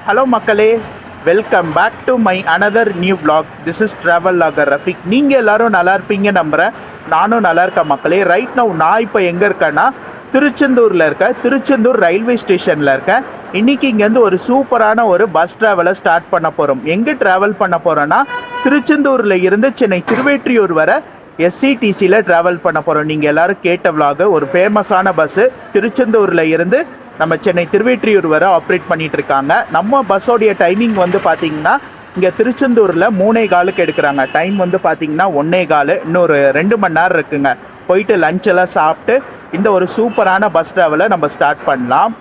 Hello மக்களே, welcome back to my another new vlog. This is travel logger Rafiq. நீங்கள் எல்லோரும் நல்லா இருப்பீங்க நம்புகிறேன். நானும் நல்லா இருக்கேன் மக்களே. ரைட் நவ் நான் இப்போ எங்கே இருக்கேன்னா திருச்செந்தூரில் இருக்கேன். திருச்செந்தூர் ரயில்வே ஸ்டேஷனில் இருக்கேன். இன்றைக்கி இங்கேருந்து ஒரு சூப்பரான ஒரு பஸ் ட்ராவலை ஸ்டார்ட் பண்ண போகிறோம். எங்கே ட்ராவல் பண்ண போகிறோன்னா திருச்செந்தூரில் இருந்து சென்னை திருவேற்றியூர் வர எஸ்சிடிசியில் ட்ராவல் பண்ண போகிறோம். நீங்கள் எல்லோரும் கேட்ட vlog, ஒரு ஃபேமஸான பஸ்ஸு திருச்செந்தூரில் இருந்து நம்ம சென்னை திருவேற்றியூர் வர ஆப்ரேட் பண்ணிகிட்டு இருக்காங்க. நம்ம பஸ்ஸோடைய டைமிங் வந்து பார்த்திங்கன்னா இங்கே திருச்செந்தூரில் 3:15 எடுக்கிறாங்க. டைம் வந்து பார்த்திங்கன்னா 1:15, இன்னொரு 2 மணி நேரம் இருக்குங்க. போயிட்டு லஞ்செல்லாம் சாப்பிட்டு இந்த ஒரு சூப்பரான பஸ் ட்ராவலை நம்ம ஸ்டார்ட் பண்ணலாம்.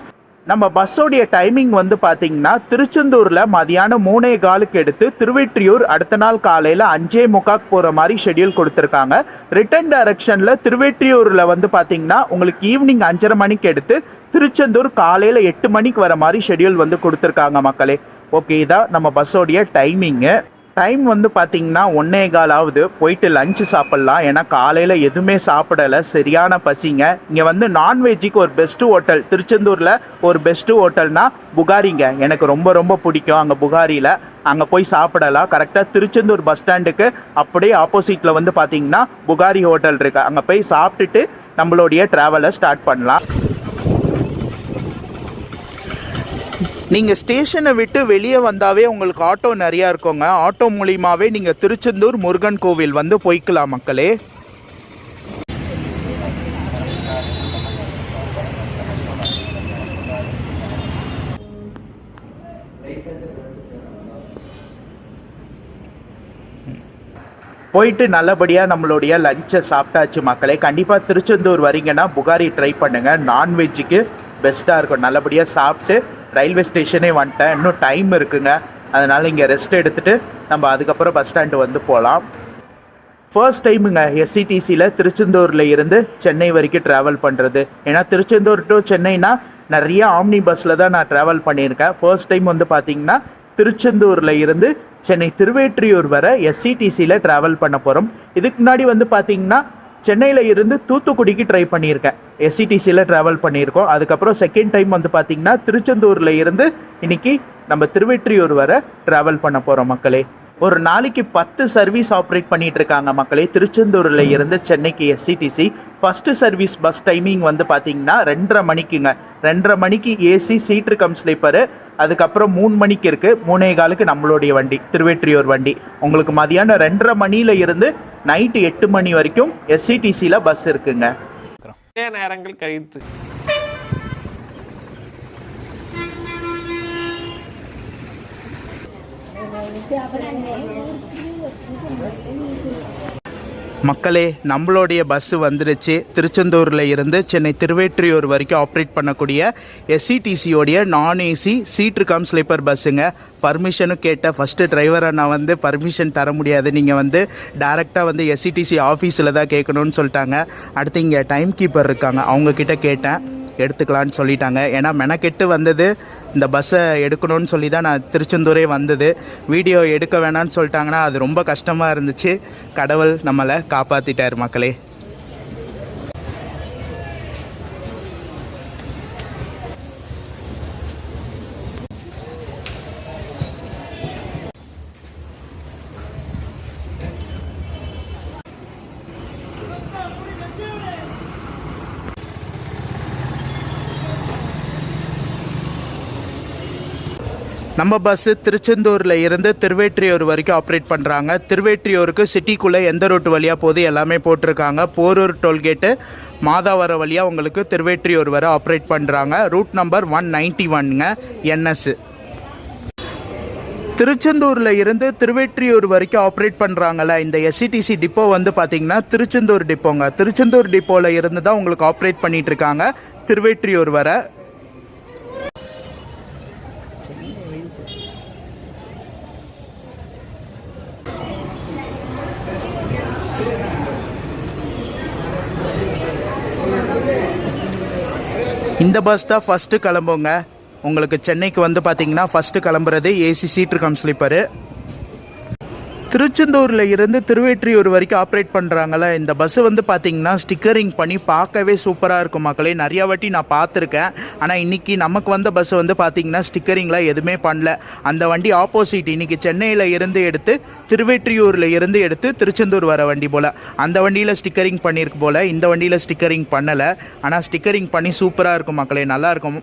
நம்ம பஸ்ஸோடைய டைமிங் வந்து பார்த்திங்கன்னா திருச்செந்தூரில் மதியானம் 3:15 எடுத்து திருவேற்றியூர் அடுத்த நாள் காலையில் 5:45 போகிற மாதிரி ஷெட்யூல் கொடுத்துருக்காங்க. ரிட்டர்ன் டைரக்ஷனில் திருவேற்றியூரில் வந்து பார்த்திங்கன்னா உங்களுக்கு ஈவினிங் 5:30 மணிக்கு எடுத்து திருச்செந்தூர் காலையில் 8 மணிக்கு வர மாதிரி ஷெட்யூல் வந்து கொடுத்துருக்காங்க மக்களே. ஓகே, இதான் நம்ம பஸ்ஸோடைய டைமிங்கு. டைம் வந்து பார்த்திங்கன்னா 1:15 ஆகுது. போயிட்டு லஞ்சு சாப்பிட்லாம். ஏன்னா காலையில் எதுவுமே சாப்பிடலை, சரியான பசிங்க. இங்கே வந்து நான்வெஜ்ஜுக்கு ஒரு பெஸ்ட்டு ஹோட்டல் திருச்செந்தூரில் ஒரு பெஸ்ட்டு ஹோட்டல்னா புகாரிங்க. எனக்கு ரொம்ப ரொம்ப பிடிக்கும். அங்கே புகாரியில் அங்கே போய் சாப்பிடலாம். கரெக்டாக திருச்செந்தூர் பஸ் ஸ்டாண்டுக்கு அப்படியே ஆப்போசிட்டில் வந்து பார்த்திங்கன்னா புகாரி ஹோட்டல் இருக்குது. அங்கே போய் சாப்பிட்டுட்டு நம்மளுடைய ட்ராவலை ஸ்டார்ட் பண்ணலாம். நீங்கள் ஸ்டேஷனை விட்டு வெளியே வந்தாவே உங்களுக்கு ஆட்டோ நிறையா இருக்குங்க. ஆட்டோ மூலியமாகவே நீங்கள் திருச்செந்தூர் முருகன் கோவில் வந்து போய்க்கலாம் மக்களே. போயிட்டு நல்லபடியாக நம்மளுடைய லஞ்சை சாப்பிட்டாச்சு மக்களே. கண்டிப்பாக திருச்செந்தூர் வரீங்கன்னா புகாரி ட்ரை பண்ணுங்கள். நான்வெஜ்ஜுக்கு பெஸ்ட்டாக இருக்கும். நல்லபடியாக சாப்பிட்டு ரயில்வே ஸ்டேஷனே வந்துட்டேன். இன்னும் டைம் இருக்குங்க. அதனால் இங்கே ரெஸ்ட் எடுத்துகிட்டு நம்ம அதுக்கப்புறம் பஸ் ஸ்டாண்டு வந்து போகலாம். ஃபர்ஸ்ட் டைமுங்க எஸ்சிடிசியில் திருச்செந்தூரில் இருந்து சென்னை வரைக்கும் ட்ராவல் பண்ணுறது. ஏன்னா திருச்செந்தூர் டு சென்னைனா நிறைய ஆம்னி பஸ்ஸில் தான் நான் ட்ராவல் பண்ணியிருக்கேன். ஃபர்ஸ்ட் டைம் வந்து பார்த்திங்கன்னா திருச்செந்தூரில் இருந்து சென்னை திருவேற்றியூர் வர எஸ்சிடிசியில் ட்ராவல் பண்ண போகிறோம். இதுக்கு முன்னாடி வந்து பார்த்திங்கன்னா சென்னையில் இருந்து தூத்துக்குடிக்கு ட்ரை பண்ணியிருக்கேன். எஸ்சிடிசியில் ட்ராவல் பண்ணியிருக்கோம். அதுக்கப்புறம் செகண்ட் டைம் வந்து பார்த்திங்கன்னா திருச்செந்தூரில் இருந்து இன்றைக்கி நம்ம திருவேற்றியூர் வர ட்ராவல் பண்ண போகிறோம் மக்களே. ஒரு நாளைக்கு 10 சர்வீஸ் ஆப்ரேட் பண்ணிகிட்டு இருக்காங்க மக்களே. திருச்செந்தூரில் இருந்து சென்னைக்கு SCTC first service bus timing வந்து பார்த்திங்கன்னா 2:30 மணிக்குங்க. 2:30 மணிக்கு ஏசி சீட்ரு கம் ஸ்லீப்பரு. அதுக்கப்புறம் 3 மணிக்கு இருக்குது. 3:15 நம்மளுடைய வண்டி திருவேற்றியூர் வண்டி. உங்களுக்கு மதியானம் 2:30 மணியில் இருந்து நைட்டு 8 மணி வரைக்கும் எஸ்சிடிசியில் பஸ் இருக்குங்க. நேரங்கள் கழித்து மக்களே, நம்மளுடைய பஸ்ஸு வந்துடுச்சு. திருச்செந்தூரில் இருந்து சென்னை திருவேற்றியூர் வரைக்கும் ஆப்ரேட் பண்ணக்கூடிய எஸ்சிடிசியோடைய நான் ஏசி சீட்ரு கம் ஸ்லீப்பர் பஸ்ஸுங்க. பர்மிஷனும் கேட்டேன். ஃபஸ்ட்டு டிரைவரை நான் வந்து பர்மிஷன் தர முடியாது, நீங்கள் வந்து டேரெக்டாக வந்து எஸ்சிடிசி ஆஃபீஸில் தான் கேட்கணும்னு சொல்லிட்டாங்க. அடுத்து இங்கே டைம் கீப்பர் இருக்காங்க, அவங்கக்கிட்ட கேட்டேன், எடுத்துக்கலான்னு சொல்லிட்டாங்க. ஏன்னா மெனக்கெட்டு வந்தது இந்த பஸ்ஸை எடுக்கணும்னு சொல்லி தான் நான் திருச்செந்தூரே வந்தது. வீடியோ எடுக்க வேணான்னு சொல்லிட்டாங்கன்னா அது ரொம்ப கஷ்டமாக இருந்துச்சு. கடவுள் நம்மளை காப்பாற்றிட்டார் மக்களே. நம்ம பஸ்ஸு திருச்செந்தூரில் இருந்து திருவேற்றியூர் வரைக்கும் ஆப்ரேட் பண்ணுறாங்க. திருவேற்றியூருக்கு சிட்டிக்குள்ளே எந்த ரூட் வழியாக போகுது எல்லாமே போட்டிருக்காங்க. போரூர் டோல்கேட்டு மாதாவரம் வழியாக உங்களுக்கு திருவேற்றியூர் வரை ஆப்ரேட் பண்ணுறாங்க. ரூட் நம்பர் 191ங்க என்எஸ். திருச்செந்தூரில் இருந்து திருவேற்றியூர் வரைக்கும் ஆப்ரேட் பண்ணுறாங்கல்ல இந்த எஸ்சிடிசி டிப்போ வந்து பார்த்திங்கன்னா திருச்செந்தூர் டிப்போங்க. திருச்செந்தூர் டிப்போவில் இருந்து தான் உங்களுக்கு ஆப்ரேட் பண்ணிகிட்ருக்காங்க திருவேற்றியூர் வர. இந்த பஸ் தான் ஃபஸ்ட்டு கிளம்புங்க. உங்களுக்கு சென்னைக்கு வந்து பார்த்திங்கன்னா ஃபஸ்ட்டு கிளம்புறது ஏசி சீட்ரு கம் ஸ்லீப்பரு. திருச்செந்தூரில் இருந்து திருவேற்றியூர் வரைக்கும் ஆப்ரேட் பண்ணுறாங்கல்ல, இந்த பஸ்ஸு வந்து பார்த்திங்கன்னா ஸ்டிக்கரிங் பண்ணி பார்க்கவே சூப்பராக இருக்கும் மக்களே. நிறையா வாட்டி நான் பார்த்துருக்கேன். ஆனால் இன்றைக்கி நமக்கு வந்த பஸ்ஸு வந்து பார்த்திங்கன்னா ஸ்டிக்கரிங்லாம் எதுவுமே பண்ணல. அந்த வண்டி ஆப்போசிட் இன்றைக்கி சென்னையில் இருந்து எடுத்து திருவேற்றியூரில் இருந்து எடுத்து திருச்செந்தூர் வர வண்டி போல் அந்த வண்டியில் ஸ்டிக்கரிங் பண்ணியிருக்கு போல். இந்த வண்டியில் ஸ்டிக்கரிங் பண்ணலை. ஆனால் ஸ்டிக்கரிங் பண்ணி சூப்பராக இருக்கும் மக்களே, நல்லாயிருக்கும்.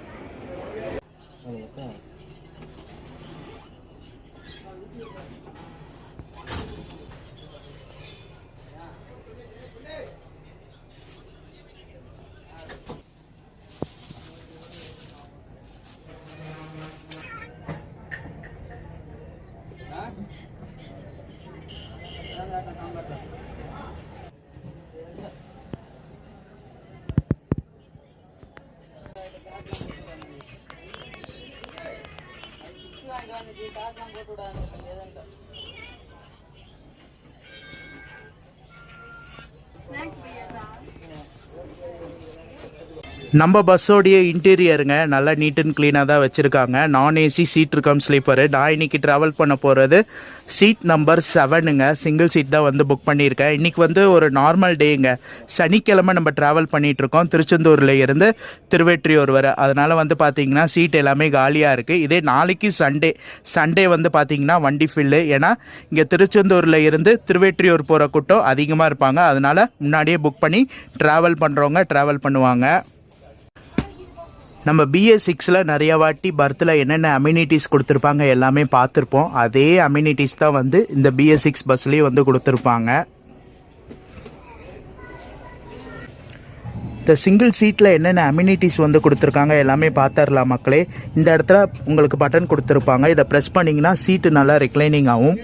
நம்ம பஸ்ஸோடைய இன்டீரியருங்க நல்லா நீட் அண்ட் க்ளீனாக தான் வச்சுருக்காங்க. நான் ஏசி சீட் இருக்கம் ஸ்லீப்பரு. நான் இன்றைக்கி ட்ராவல் பண்ண போகிறது சீட் நம்பர் 7ங்க. சிங்கிள் சீட் தான் வந்து புக் பண்ணியிருக்கேன். இன்றைக்கி வந்து ஒரு நார்மல் டேங்க, சனிக்கிழமை நம்ம ட்ராவல் பண்ணிகிட்ருக்கோம் திருச்செந்தூரில் இருந்து திருவேற்றியூர் வர. அதனால் வந்து பார்த்திங்கன்னா சீட் எல்லாமே காலியாக இருக்குது. இதே நாளைக்கு சண்டே வந்து பார்த்திங்கன்னா வண்டி ஃபில்லு. ஏன்னா இங்கே திருச்செந்தூரில் இருந்து திருவேற்றியூர் போகிற கூட்டம் அதிகமாக இருப்பாங்க. அதனால் முன்னாடியே புக் பண்ணி ட்ராவல் பண்ணுறவங்க ட்ராவல் பண்ணுவாங்க. நம்ம BS6ல் நிறைய வாட்டி பர்த்தில் என்னென்ன அம்யூனிட்டிஸ் கொடுத்துருப்பாங்க எல்லாமே பார்த்துருப்போம். அதே அம்யூனிட்டிஸ் தான் வந்து இந்த BS6 பஸ்லேயும் வந்து கொடுத்துருப்பாங்க. இந்த சிங்கிள் சீட்டில் என்னென்ன அம்யூனிட்டிஸ் வந்து கொடுத்துருக்காங்க எல்லாமே பார்த்துடலாம் மக்களே. இந்த இடத்துல உங்களுக்கு பட்டன் கொடுத்துருப்பாங்க. இதை ப்ரெஸ் பண்ணிங்கன்னா சீட்டு நல்லா ரெக்ளைனிங் ஆகும்.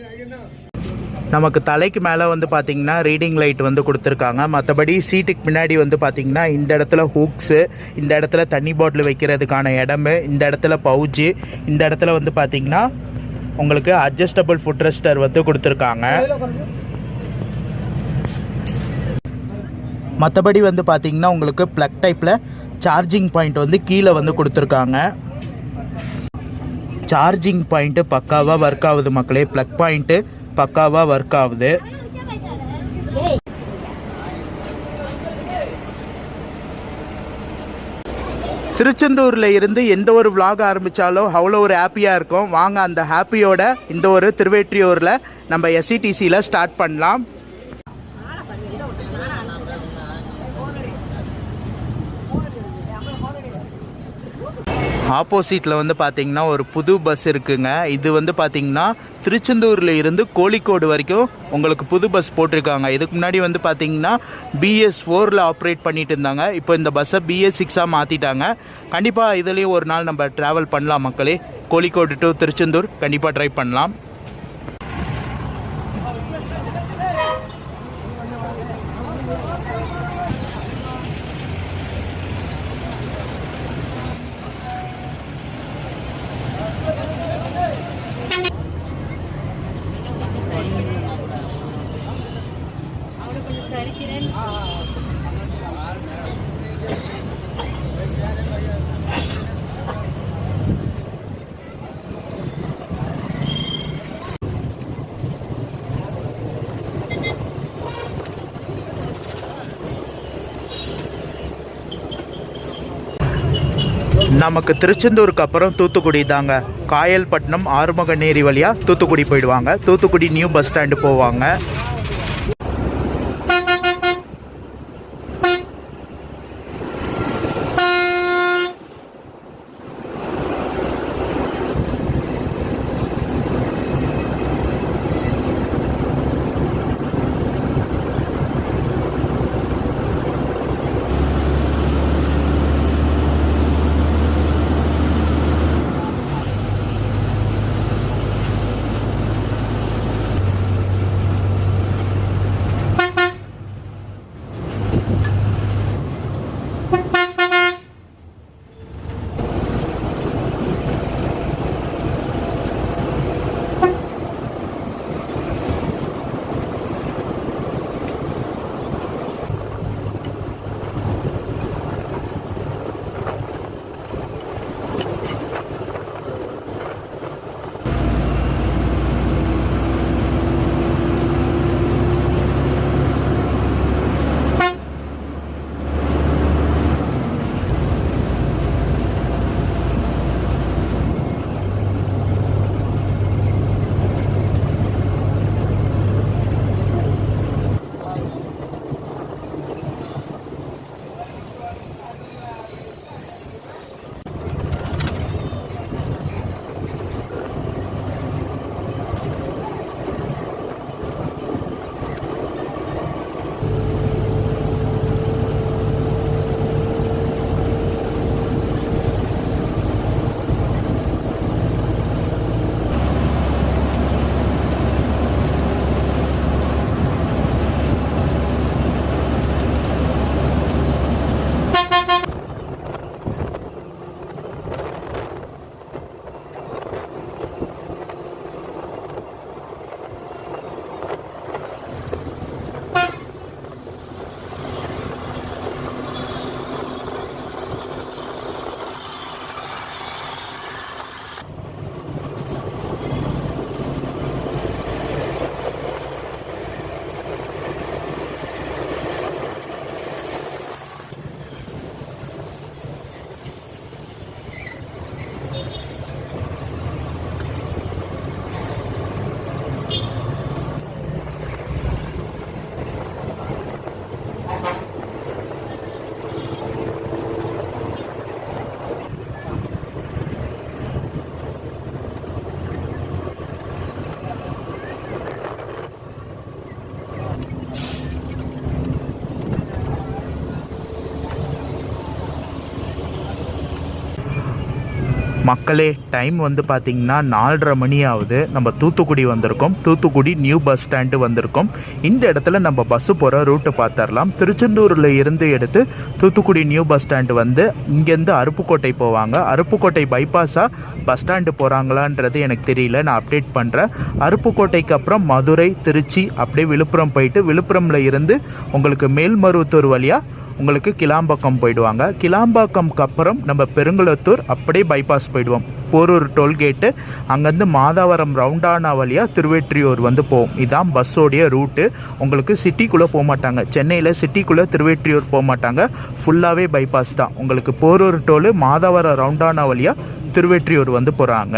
நமக்கு தலைக்கு மேலே வந்து பார்த்திங்கன்னா ரீடிங் லைட் வந்து கொடுத்துருக்காங்க. மற்றபடி சீட்டுக்கு பின்னாடி வந்து பார்த்திங்கன்னா இந்த இடத்துல ஹூக்ஸு, இந்த இடத்துல தண்ணி பாட்டில் வைக்கிறதுக்கான இடமு, இந்த இடத்துல பவுச்சு, இந்த இடத்துல வந்து பார்த்திங்கன்னா உங்களுக்கு அட்ஜஸ்டபிள் ஃபுட் ரெஸ்டர் வந்து கொடுத்துருக்காங்க. மற்றபடி வந்து பார்த்திங்கன்னா உங்களுக்கு ப்ளக் டைப்பில் சார்ஜிங் பாயிண்ட் வந்து கீழே வந்து கொடுத்துருக்காங்க. சார்ஜிங் பாயிண்ட்டு பக்காவாக ஒர்க் ஆகுது மக்களே. ப்ளக் பாயிண்ட்டு பக்காவாக ஒர்க் ஆகுது. திருச்செந்தூரில் இருந்து எந்த ஒரு vlog ஆரம்பித்தாலும் அவ்வளோ ஒரு ஹாப்பியாக இருக்கும். வாங்க அந்த ஹாப்பியோட இந்த ஒரு திருவேற்றியூரில் நம்ம SETCயில் ஸ்டார்ட் பண்ணலாம். ஆப்போசிட்டில் வந்து பார்த்திங்கன்னா ஒரு புது பஸ் இருக்குங்க. இது வந்து பார்த்திங்கன்னா திருச்செந்தூரில் இருந்து கோழிக்கோடு வரைக்கும் உங்களுக்கு புது பஸ் போட்டிருக்காங்க. இதுக்கு முன்னாடி வந்து பார்த்திங்கன்னா BS4ல் ஆப்ரேட் பண்ணிட்டு இருந்தாங்க. இப்போ இந்த பஸ்ஸை BS6ஆக மாற்றிட்டாங்க. கண்டிப்பாக இதுலேயும் ஒரு நாள் நம்ம ட்ராவல் பண்ணலாம் மக்களே. கோழிக்கோடு டு திருச்செந்தூர் கண்டிப்பாக ட்ரை பண்ணலாம். நமக்கு திருச்செந்தூருக்கு அப்புறம் தூத்துக்குடி தாங்க. காயல்பட்டினம் ஆறுமுகநேரி வழியாக தூத்துக்குடி போயிடுவாங்க. தூத்துக்குடி நியூ பஸ் ஸ்டாண்டு போவாங்க. மக்களே, டைம் வந்து பார்த்திங்கன்னா 4:30 மணி ஆகுது. நம்ம தூத்துக்குடி வந்திருக்கோம். தூத்துக்குடி நியூ பஸ் ஸ்டாண்டு வந்திருக்கோம். இந்த இடத்துல நம்ம பஸ்ஸு போகிற ரூட்டு பார்த்துடலாம். திருச்செந்தூரில் இருந்து எடுத்து தூத்துக்குடி நியூ பஸ் ஸ்டாண்டு வந்து இங்கேருந்து அருப்புக்கோட்டை போவாங்க. அருப்புக்கோட்டை பைபாஸாக பஸ் ஸ்டாண்டு போகிறாங்களான்றது எனக்கு தெரியல, நான் அப்டேட் பண்ணுறேன். அருப்புக்கோட்டைக்கு அப்புறம் மதுரை, திருச்சி, அப்படியே விழுப்புரம் போயிட்டு விழுப்புரமில் இருந்து உங்களுக்கு மேல்மருவத்தூர் வழியாக உங்களுக்கு கிளாம்பாக்கம் போயிடுவாங்க. கிளாம்பாக்கம்க்கு அப்புறம் நம்ம பெருங்குளத்தூர் அப்படியே பைபாஸ் போயிடுவோம். போரூர் டோல்கேட்டு, அங்கேருந்து மாதாவரம் ரவுண்டானா வழியாக திருவெற்றியூர் வந்து போகும். இதுதான் பஸ்ஸோடைய ரூட்டு. உங்களுக்கு சிட்டிக்குள்ளே போக மாட்டாங்க. சென்னையில் சிட்டிக்குள்ளே திருவெற்றியூர் போக மாட்டாங்க. ஃபுல்லாகவே பைபாஸ் தான். உங்களுக்கு போரூர் டோலு மாதாவரம் ரவுண்டானா வழியாக திருவெற்றியூர் வந்து போகிறாங்க.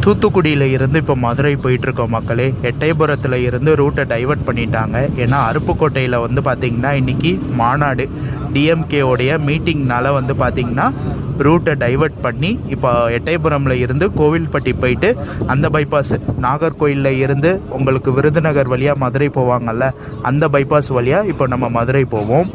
தூத்துக்குடியில் இருந்து இப்போ மதுரை போயிட்டுருக்கோம் மக்களே. எட்டயபுரத்தில் இருந்து ரூட்டை டைவர்ட் பண்ணிட்டாங்க. ஏன்னா அருப்புக்கோட்டையில் வந்து பார்த்திங்கன்னா இன்றைக்கி மாநாடு டிஎம்கேவுடைய மீட்டிங்னால வந்து பார்த்திங்கன்னா ரூட்டை டைவர்ட் பண்ணி இப்போ எட்டயபுரமில் இருந்து கோவில்பட்டி போயிட்டு அந்த பைபாஸ் நாகர்கோயிலில் இருந்து உங்களுக்கு விருதுநகர் வழியாக மதுரை போவாங்கள்ல, அந்த பைபாஸ் வழியாக இப்போ நம்ம மதுரை போவோம்.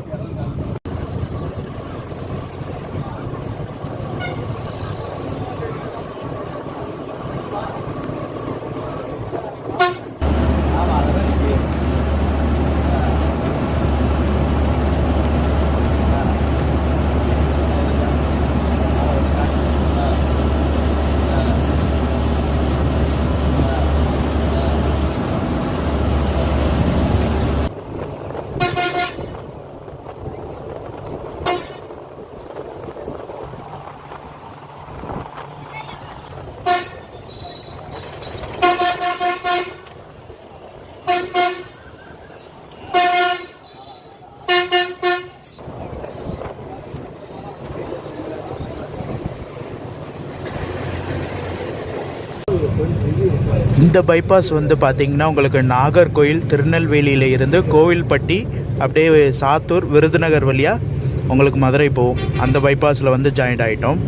இந்த பைபாஸ் வந்து பார்த்திங்கன்னா உங்களுக்கு நாகர்கோயில் திருநெல்வேலியில் இருந்து கோவில்பட்டி அப்படியே சாத்தூர் விருதுநகர் வழியாக உங்களுக்கு மதுரை போகும். அந்த பைபாஸில் வந்து ஜாயிண்ட் ஆகிட்டோம்.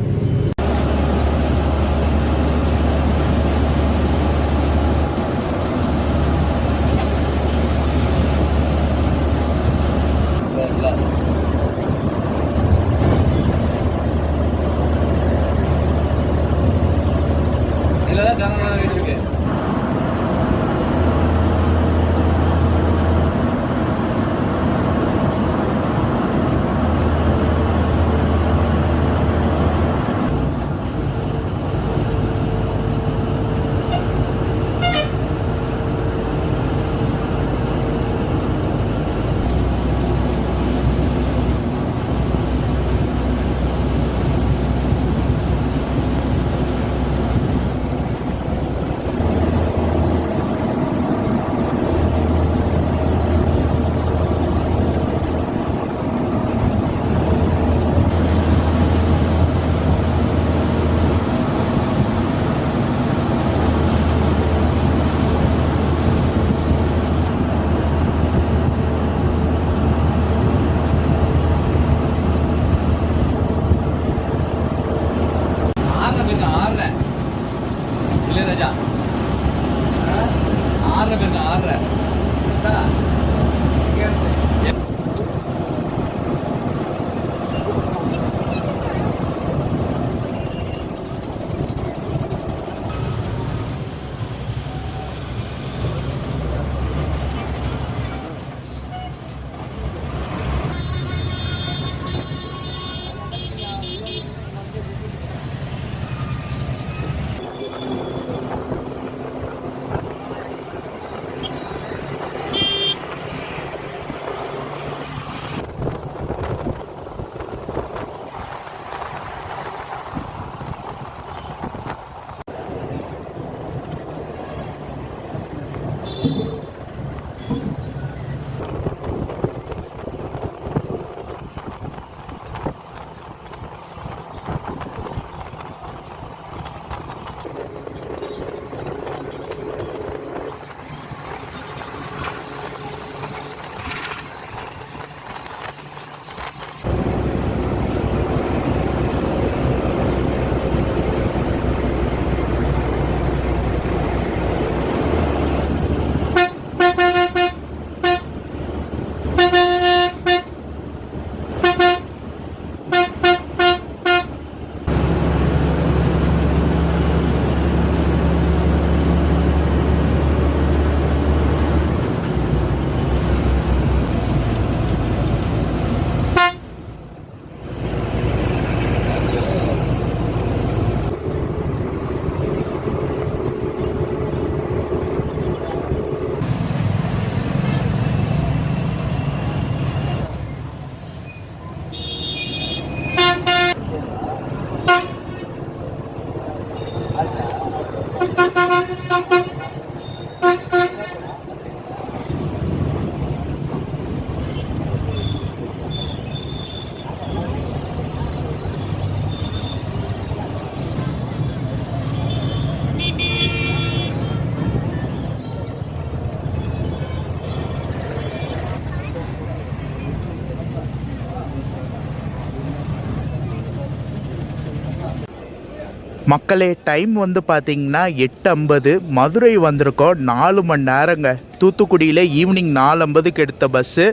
மக்களே டைம் வந்து பார்த்திங்கன்னா 8:50 மதுரை வந்திருக்கோம். 4 மணி நேரங்க. தூத்துக்குடியில் ஈவினிங் 4:50க்கு எடுத்த பஸ்ஸு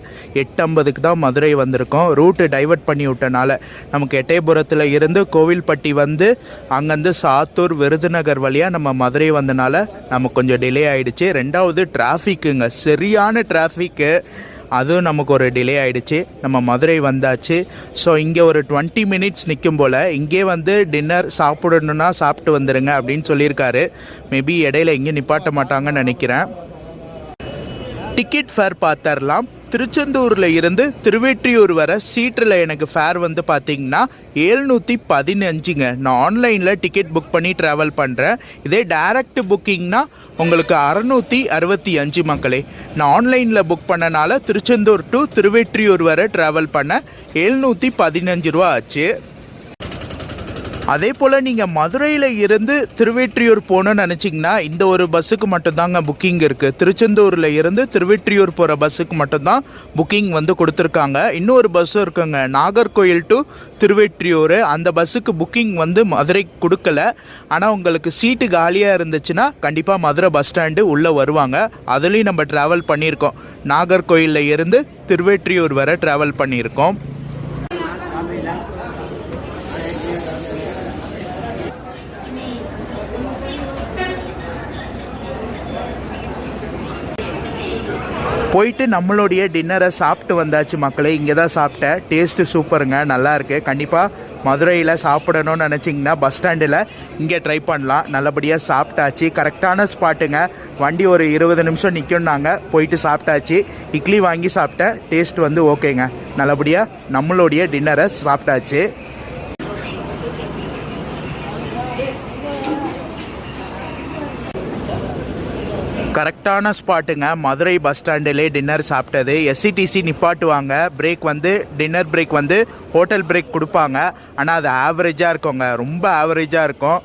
8:50க்கு தான் மதுரை வந்திருக்கோம். ரூட்டு டைவர்ட் பண்ணி விட்டனால நமக்கு எட்டயபுரத்தில் இருந்து கோவில்பட்டி வந்து அங்கேருந்து சாத்தூர் விருதுநகர் வழியாக நம்ம மதுரை வந்தனால நமக்கு கொஞ்சம் டிலே ஆகிடுச்சு. ரெண்டாவது டிராஃபிக்குங்க, சரியான டிராஃபிக்கு. அதுவும் நமக்கு ஒரு டிலே ஆகிடுச்சு. நம்ம மதுரை வந்தாச்சு. ஸோ இங்கே ஒரு 20 மினிட்ஸ் நிற்கும் போல் இங்கே வந்து டின்னர் சாப்பிடணுன்னா சாப்பிட்டு வந்துடுங்க அப்படின்னு சொல்லியிருக்காரு. மேபி இடையில எங்கேயும் நிப்பாட்ட மாட்டாங்கன்னு நினைக்கிறேன். டிக்கெட் ஃபேர் பார்த்துடலாம். திருச்செந்தூரில் இருந்து திருவெற்றியூர் வர சீட்டில் எனக்கு ஃபேர் வந்து பார்த்திங்கன்னா 715ங்க. நான் ஆன்லைனில் டிக்கெட் புக் பண்ணி ட்ராவல் பண்ணுறேன். இதே டைரக்ட் புக்கிங்னா உங்களுக்கு 665 மக்களே. நான் ஆன்லைனில் புக் பண்ணனால திருச்செந்தூர் டு திருவெற்றியூர் வர ட்ராவல் பண்ண 715 ரூபா ஆச்சு. அதே போல் நீங்கள் மதுரையில் இருந்து திருவெற்றியூர் போகணுன்னு நினச்சிங்கன்னா இந்த ஒரு பஸ்ஸுக்கு மட்டும்தாங்க புக்கிங் இருக்குது. திருச்செந்தூரில் இருந்து திருவெற்றியூர் போகிற பஸ்ஸுக்கு மட்டும்தான் புக்கிங் வந்து கொடுத்துருக்காங்க. இன்னொரு பஸ்ஸும் இருக்குங்க, நாகர்கோயில் டு திருவெற்றியூர். அந்த பஸ்ஸுக்கு புக்கிங் வந்து மதுரைக்கு கொடுக்கல. ஆனால் உங்களுக்கு சீட்டு காலியாக இருந்துச்சுன்னா கண்டிப்பாக மதுரை பஸ் ஸ்டாண்டு உள்ளே வருவாங்க. அதுலேயும் நம்ம ட்ராவல் பண்ணியிருக்கோம். நாகர்கோயிலில் இருந்து திருவெற்றியூர் வரை ட்ராவல் பண்ணியிருக்கோம். போயிட்டு நம்மளுடைய டின்னரை சாப்பிட்டு வந்தாச்சு மக்களே. இங்கே தான் சாப்பிட்டேன். டேஸ்ட்டு சூப்பருங்க, நல்லாயிருக்கு. கண்டிப்பாக மதுரையில் சாப்பிடணும்னு நினச்சிங்கன்னா பஸ் ஸ்டாண்டில் இங்கே ட்ரை பண்ணலாம். நல்லபடியாக சாப்பிட்டாச்சு. கரெக்டான ஸ்பாட்டுங்க. வண்டி ஒரு 20 நிமிஷம் நிற்கும்னாங்க. போயிட்டு சாப்பிட்டாச்சு. இட்லி வாங்கி சாப்பிட்டேன். டேஸ்ட் வந்து ஓகேங்க. நல்லபடியாக நம்மளுடைய டின்னரை சாப்பிட்டாச்சு. கரெக்டான ஸ்பாட்டுங்க. மதுரை பஸ் ஸ்டாண்டிலே டின்னர் சாப்பிட்டது. எஸ்சிடிசி நிப்பாட்டுவாங்க. பிரேக் வந்து டின்னர் பிரேக் வந்து ஹோட்டல் பிரேக் கொடுப்பாங்க. ஆனால் அது ஆவரேஜாக இருக்குங்க, ரொம்ப ஆவரேஜாக இருக்கும்.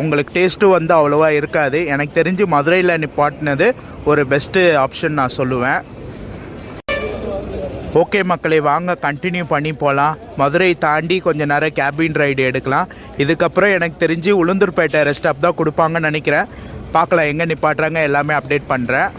உங்களுக்கு டேஸ்ட்டும் வந்து அவ்வளோவா இருக்காது. எனக்கு தெரிஞ்சு மதுரையில் நிப்பாட்டினது ஒரு பெஸ்ட்டு ஆப்ஷன் நான் சொல்லுவேன். ஓகே மக்களே, வாங்க கண்டினியூ பண்ணி போகலாம். மதுரை தாண்டி கொஞ்சம் நேரம் கேபின் ரைடு எடுக்கலாம். இதுக்கப்புறம் எனக்கு தெரிஞ்சு உளுந்தூர்பேட்டை ரெஸ்ட் ஸ்டாப் தான் கொடுப்பாங்கன்னு நினைக்கிறேன். பார்க்கலாம் எங்கே நிப்பாட்டுறாங்க, எல்லாமே அப்டேட் பண்ணுறேன்.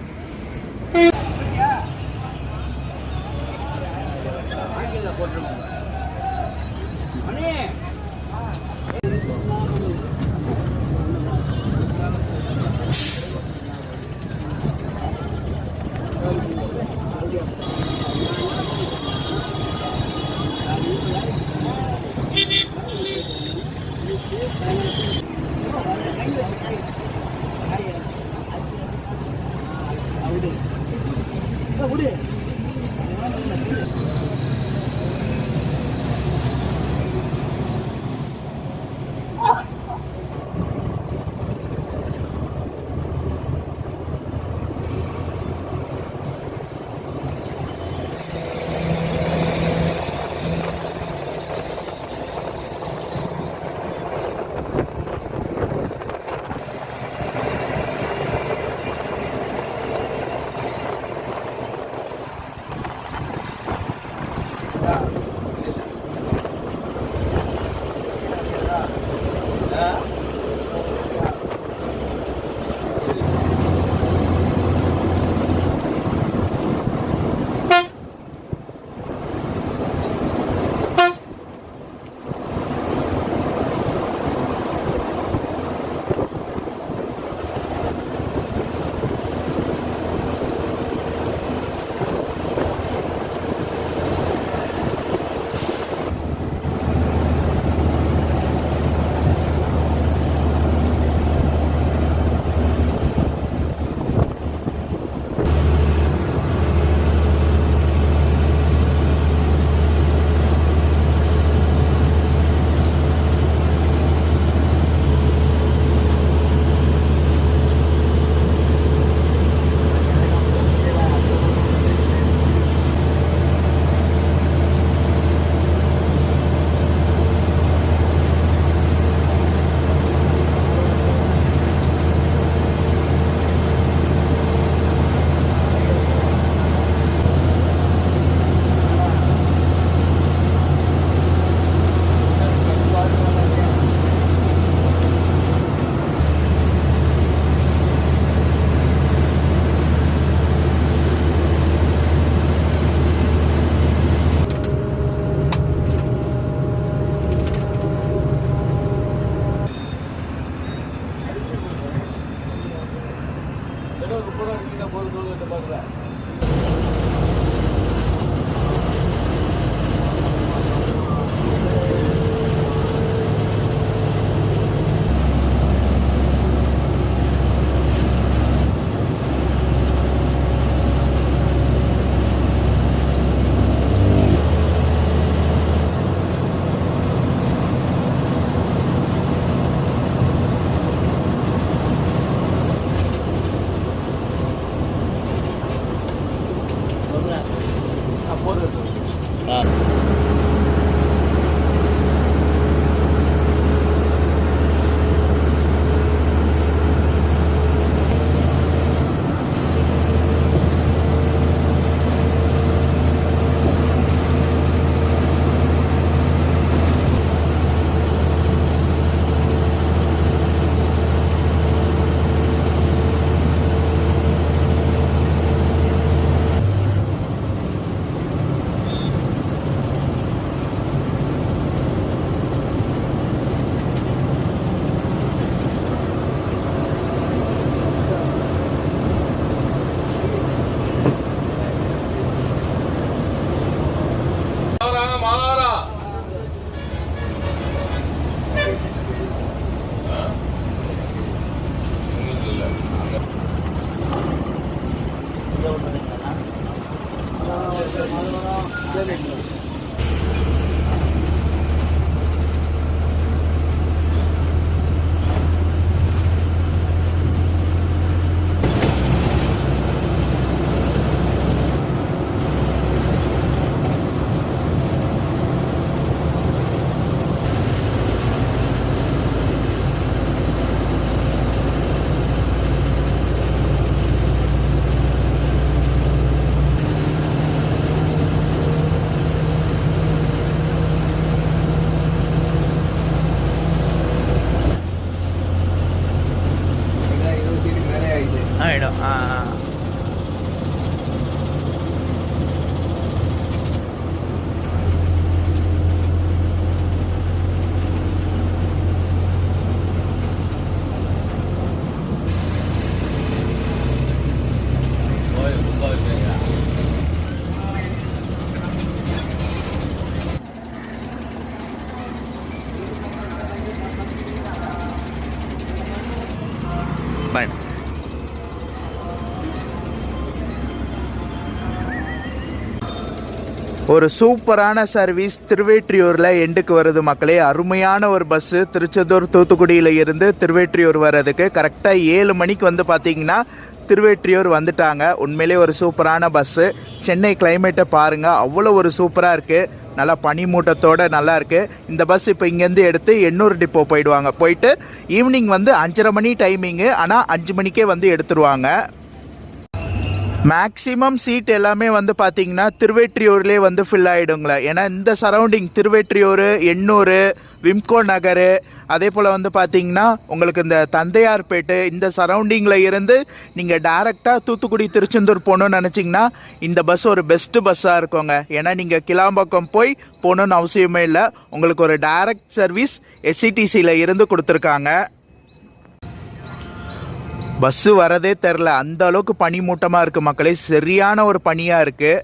ஆகிடும். பாய். ஒரு சூப்பரான சர்வீஸ் திருவேற்றியூரில் எண்டுக்கு வருது மக்களே. அருமையான ஒரு பஸ்ஸு திருச்செந்தூர் தூத்துக்குடியில் இருந்து திருவேற்றியூர் வர்றதுக்கு கரெக்டாக 7 மணிக்கு வந்து பார்த்திங்கன்னா திருவேற்றியூர் வந்துட்டாங்க. உண்மையிலே ஒரு சூப்பரான பஸ்ஸு. சென்னை கிளைமேட்டை பாருங்கள், அவ்வளோ ஒரு சூப்பராக இருக்குது. நல்லா பனிமூட்டத்தோடு நல்லா இருக்குது. இந்த பஸ் இப்போ இங்கேருந்து எடுத்து எண்ணூர் டிப்போ போயிடுவாங்க. போயிட்டு ஈவினிங் வந்து 5:30 மணி டைமிங்கு, ஆனால் 5 மணிக்கே வந்து எடுத்துருவாங்க. மேக்ஸிமம் சீட் எல்லாமே வந்து பார்த்திங்கன்னா திருவேற்றியூர்லேயே வந்து ஃபில் ஆகிடுங்களே. ஏன்னா இந்த சரௌண்டிங் திருவேற்றியூர், எண்ணூர், விம்கோ நகர், அதே போல் வந்து பார்த்திங்கன்னா உங்களுக்கு இந்த தந்தையார்பேட்டு, இந்த சரௌண்டிங்கில் இருந்து நீங்கள் டேரெக்டாக தூத்துக்குடி திருச்செந்தூர் போகணுன்னு நினச்சிங்கன்னா இந்த பஸ் ஒரு பெஸ்ட்டு பஸ்ஸாக இருக்குங்க. ஏன்னா நீங்கள் கிளாம்பாக்கம் போய் போகணுன்னு அவசியமே இல்லை. உங்களுக்கு ஒரு டைரக்ட் சர்வீஸ் எஸ்சிடிசியில் இருந்து கொடுத்துருக்காங்க. பஸ்ஸு வரதே தெரில, அந்த அளவுக்கு பனிமூட்டமாக இருக்குது மக்களே. சரியான ஒரு பனியாக இருக்குது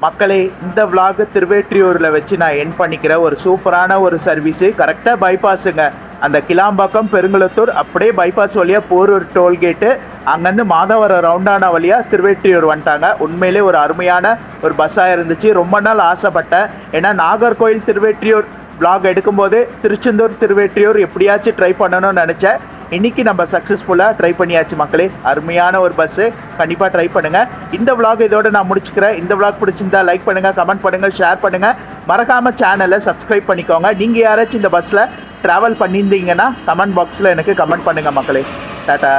மக்களே. இந்த விலாக் திருவேற்றியூரில் வச்சு நான் என் பண்ணிக்கிற ஒரு சூப்பரான ஒரு சர்வீஸு. கரெக்டாக பைபாஸுங்க. அந்த கிளாம்பாக்கம் பெருங்குளத்தூர் அப்படியே பைபாஸ் வழியாக போரூர் டோல்கேட்டு, அங்கேருந்து மாதவரம் ரவுண்டான வழியாக திருவேற்றியூர் வந்துட்டாங்க. உண்மையிலே ஒரு அருமையான ஒரு பஸ்ஸாக இருந்துச்சு. ரொம்ப நாள் ஆசைப்பட்டேன். ஏன்னா நாகர்கோயில் திருவேற்றியூர் விலாக் எடுக்கும்போது திருச்செந்தூர் திருவேற்றியூர் எப்படியாச்சும் ட்ரை பண்ணணும்னு நினச்சேன். இன்றைக்கி நம்ம சக்ஸஸ்ஃபுல்லாக ட்ரை பண்ணியாச்சு மக்களே. அருமையான ஒரு பஸ்ஸு, கண்டிப்பாக ட்ரை பண்ணுங்கள். இந்த விலாக் இதோட நான் முடிச்சுக்கிறேன். இந்த விலாக் பிடிச்சிருந்தா லைக் பண்ணுங்கள், கமெண்ட் பண்ணுங்கள், ஷேர் பண்ணுங்கள். மறக்காமல் சேனலை சப்ஸ்கிரைப் பண்ணிக்கோங்க. நீங்கள் யாராச்சும் இந்த பஸ்ஸில் ட்ராவல் பண்ணியிருந்தீங்கன்னா கமெண்ட் பாக்ஸில் எனக்கு கமெண்ட் பண்ணுங்கள் மக்களே. டாட்டா.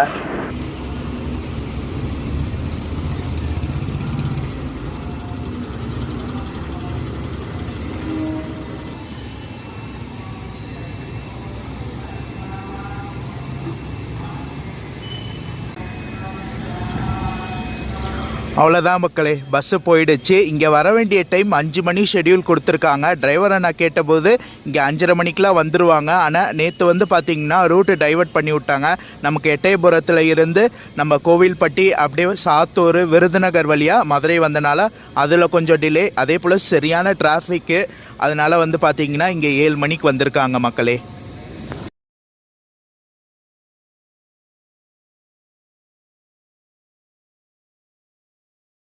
அவ்வளோதான் மக்களே, பஸ்ஸு போயிடுச்சு. இங்கே வர வேண்டிய டைம் 5 மணி ஷெட்யூல் கொடுத்துருக்காங்க. டிரைவரை நான் கேட்டபோது இங்கே 5:30 மணிக்கெலாம் வந்துடுவாங்க. ஆனால் நேற்று வந்து பார்த்திங்கன்னா ரூட்டு டைவர்ட் பண்ணி விட்டாங்க. நமக்கு எட்டயபுரத்தில் இருந்து நம்ம கோவில்பட்டி அப்படியே சாத்தூர் விருதுநகர் வழியாக மதுரை வந்தனால அதில் கொஞ்சம் டிலே. அதே போல் சரியான டிராஃபிக்கு. அதனால் வந்து பார்த்திங்கன்னா இங்கே 7 மணிக்கு வந்திருக்காங்க மக்களே.